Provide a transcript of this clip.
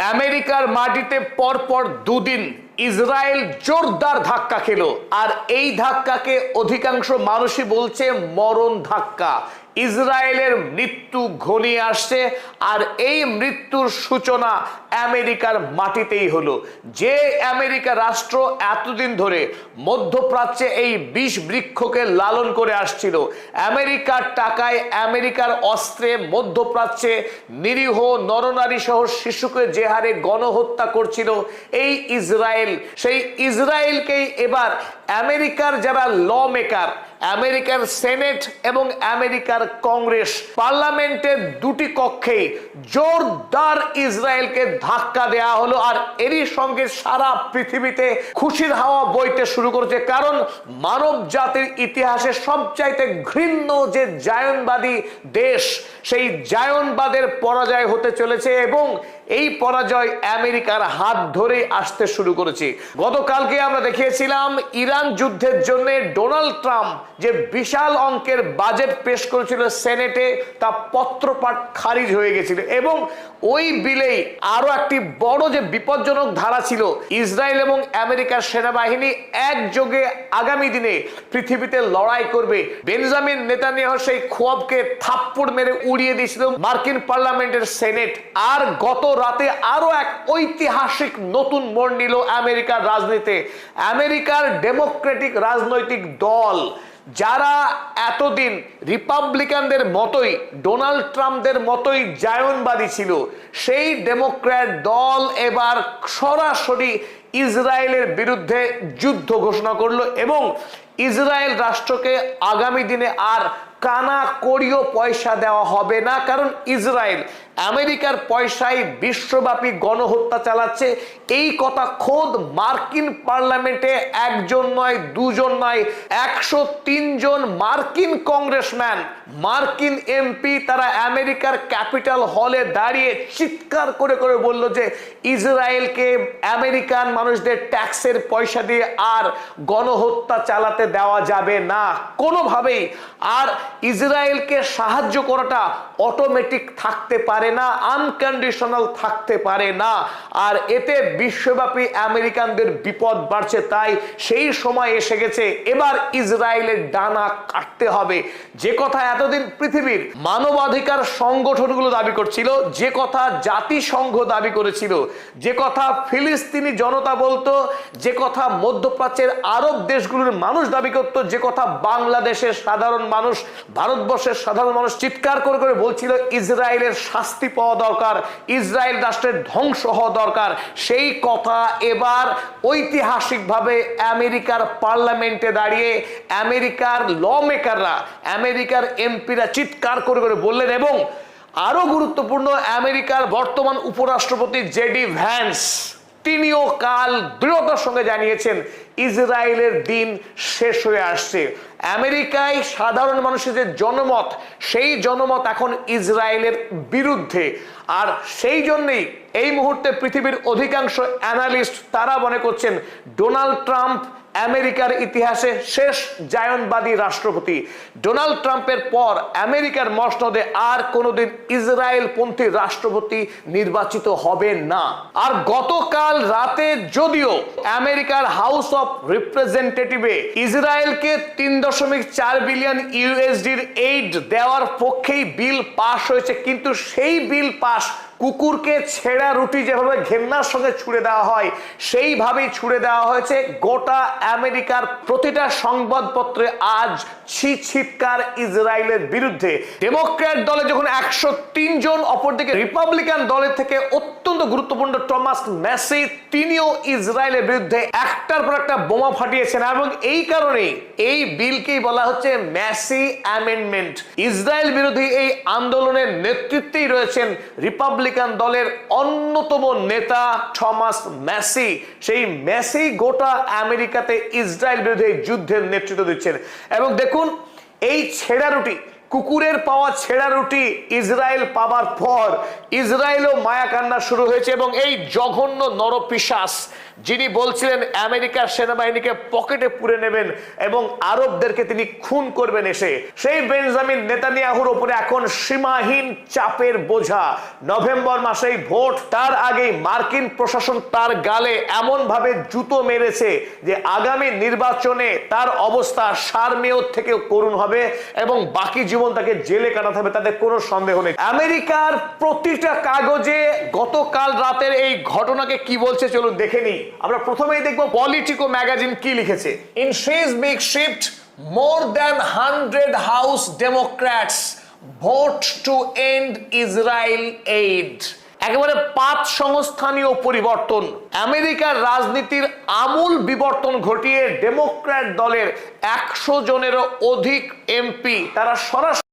আমেরিকার মাটিতে পরপর দুদিন ইসরায়েল জোরদার ধাক্কা খেলো, আর এই ধাক্কাকে অধিকাংশ মানুষই বলছে মরণ ধাক্কা। ইসরায়েলের মৃত্যু ঘনিয়ে আসছে, আর এই মৃত্যুর সূচনা আমেরিকার মাটিতেই হলো। যে আমেরিকা রাষ্ট্র এতদিন ধরে মধ্যপ্রাচ্যে এই বিষ বৃক্ষকে লালন করে আসছিল, আমেরিকার টাকায় আমেরিকার অস্ত্রে মধ্যপ্রাচ্যে নিরীহ নরনারী সহ শিশুকে যে হারে গণহত্যা করছিল এই ইসরায়েল, সেই ইসরায়েলকেই এবার আমেরিকার যারা ল মেকার, আমেরিকার সেনেট এবং আমেরিকার কংগ্রেস পার্লামেন্টের দুটি কক্ষেই জোরদার ইসরায়েলকে ধাক্কা দেয়া হলো। আর এরই সঙ্গে সারা পৃথিবীতে খুশির হাওয়া বইতে শুরু করেছে, কারণ মানব জাতির ইতিহাসে সবচাইতে ঘৃণ্য যে জায়নবাদী দেশ, সেই জায়নবাদের পরাজয় হতে চলেছে এবং এই পরাজয় আমেরিকার হাত ধরে আসতে শুরু করেছে। গতকালকে আমরা দেখিয়েছিলাম ইরান যুদ্ধের জন্য ডোনাল্ড ট্রাম্প যে বিশাল অঙ্কের বাজেট পেশ করেছিল সেনেটে, তা পত্রপাঠ খারিজ হয়ে গেছিল এবং ওই বিলেই আরো একটি বড় যে বিপজ্জনক ধারা ছিল, ইসরায়েল এবং আমেরিকার সেনাবাহিনী একযোগে আগামী দিনে পৃথিবীতে লড়াই করবে। বেঞ্জামিন নেতানিয়াহু সেই খোয়াবকে থাপ্পড় মেরে উড়িয়ে দিয়েছিল মার্কিন পার্লামেন্টের সেনেট। আর গত রাতে আরো এক ঐতিহাসিক নতুন মোড় নিল আমেরিকার রাজনীতিতে। আমেরিকার ডেমোক্রেটিক রাজনৈতিক দল, যারা এতদিন রিপাবলিকানদের মতোই ডোনাল্ড ট্রাম্পদের মতোই জায়নবাদী ছিল, সেই ডেমোক্র্যাট দল এবার সরাসরি ইসরায়েলের বিরুদ্ধে যুদ্ধ ঘোষণা করলো এবং ইসরায়েল রাষ্ট্রকে আগামী দিনে আর কানা কড়িও পয়সা দেওয়া হবে না, কারণ ইসরায়েল আমেরিকার পয়সায় বিশ্বব্যাপী গণহত্যা চালাচ্ছে। এই কথা খোদ মার্কিন পার্লামেন্টে একজন নয়, দুজন নয়, 103 জন মার্কিন কংগ্রেসম্যান, মার্কিন এমপি, তারা আমেরিকার ক্যাপিটাল হলে দাঁড়িয়ে চিৎকার করে করে বলল যে ইসরায়েলকে আমেরিকান মানুষদের ট্যাক্সের পয়সা দিয়ে আর গণহত্যা চালাতে দেওয়া যাবে না কোনোভাবেই। আর ইসরায়েলকে সাহায্য করাটা অটোমেটিক থাকতে পারে না, আনকন্ডিশনাল থাকতে পারে না। আর এতে বিশ্বব্যাপী আমেরিকানদের বিপদ বাড়ছে। তাই সেই সময় এসে গেছে, এবার ইসরায়েলের ডানা কাটতে হবে। যে কথা এতদিন পৃথিবীর মানবাধিকার সংগঠনগুলো দাবি করছিল, যে কথা জাতিসংঘ দাবি করেছিল, যে কথা ফিলিস্তিনি জনতা বলতো, যে কথা মধ্যপ্রাচ্যের আরব দেশগুলোর মানুষ দাবি করত, যে কথা বাংলাদেশের সাধারণ মানুষ, ভারতবর্ষের সাধারণ মানুষ চিৎকার করে করে বলছিল ইসরায়েলের শাস্তি পাওয়া দরকার, ইসরায়েল রাষ্ট্রের ধ্বংস হওয়া দরকার, সেই কথা এবার ঐতিহাসিকভাবে আমেরিকার পার্লামেন্টে দাঁড়িয়ে আমেরিকার ল মেকাররা, আমেরিকার এমপিরা চিৎকার করে করে বললেন। এবং আরো গুরুত্বপূর্ণ, আমেরিকার বর্তমান উপরাষ্ট্রপতি জেডি ভ্যান্স, তিনিও কাল দৃঢ়তার সঙ্গে জানিয়েছেন ইসরায়েলের দিন শেষ হয়ে আসছে। আমেরিকায় সাধারণ মানুষের যে জনমত, সেই জনমত এখন ইসরায়েলের বিরুদ্ধে। আর সেই জন্যই এই মুহূর্তে পৃথিবীর অধিকাংশ অ্যানালিস্ট তারা মনে করছেন ডোনাল্ড ট্রাম্প আমেরিকার ইতিহাসে শেষ জায়নবাদী রাষ্ট্রপতি। ডোনাল্ড ট্রাম্পের পর আমেরিকার মসনদে আর কোনোদিন ইসরায়েলপন্থী রাষ্ট্রপতি নির্বাচিত হবে না। আর গতকাল রাতে যদিও আমেরিকার হাউস অফ রিপ্রেজেন্টেটিভে ইসরায়েলকে 3.4 বিলিয়ন ইউএসডির এইড দেওয়ার পক্ষেই বিল পাশ হয়েছে, কিন্তু সেই বিল পাশ কুকুরকে ছেঁড়া রুটি যেভাবে ঘেন্নার সঙ্গে ছুড়ে দেওয়া হয়, সেইভাবেই ছুড়ে দেওয়া হয়েছে। গোটা আমেরিকার প্রতিটা সংবাদপত্রে আজ চিৎকার ইসরায়েলের বিরুদ্ধে। ডেমোক্র্যাট দলে যখন 103 জন, অপরদিকে রিপাবলিকান দলের থেকে অত্যন্ত গুরুত্বপূর্ণ টমাস ম্যাসি, তিনিও ইসরায়েলের বিরুদ্ধে একটার পর একটা বোমা ফাটিয়েছেন। এবং এই কারণে এই বিলকেই বলা হচ্ছে ম্যাসি অ্যামেন্ডমেন্ট। ইসরায়েল বিরোধী এই আন্দোলনের নেতৃত্বেই রয়েছেন রিপাবলিকান দলের অন্যতম নেতা টমাস ম্যাসি। সেই ম্যাসি গোটা আমেরিকাতে ইসরায়েল বিরোধী যুদ্ধের নেতৃত্ব দিচ্ছেন। এবং দেখুন, এই ছেঁড়া রুটি কুকুরের পাওয়া ছেঁড়া রুটি ইসরায়েল পাবার পর ইসরায়েলও মায়া কান্না শুরু হয়েছে এবং এই জঘন্য নরপিশাচ যিনি বলছিলেন আমেরিকার সেনাবাহিনীকে পকেটে পুরে নেবেন এবং আরবদেরকে তিনি খুন করবেন এসে, সেই বেঞ্জামিন নেতানিয়াহুর উপরে এখন সীমাহীন চাপের বোঝা। নভেম্বর মাসেই ভোট, তার আগেই মার্কিন প্রশাসন তার গালে এমন ভাবে জুতো মেরেছে যে আগামী নির্বাচনে তার অবস্থা সারমেয়র থেকেও করুণ হবে এবং বাকি জীবন তাকে জেলে কাটাতে হবে, তাতে কোনো সন্দেহ নেই। আমেরিকার প্রতিটা কাগজে গতকাল রাতের এই ঘটনাকে কি বলছে চলুন দেখে নিই। আমরা প্রথমেই দেখব পলিটিকো ম্যাগাজিন কি লিখেছে। In seismic shift more than 100 House Democrats vote to end Israel aid. একেবারে 5 সংস্থানীয় পরিবর্তন, আমেরিকার রাজনীতির আমূল বিবর্তন ঘটিয়ে ডেমোক্র্যাট দলের 100 জনেরও অধিক এমপি তারা সরাসরি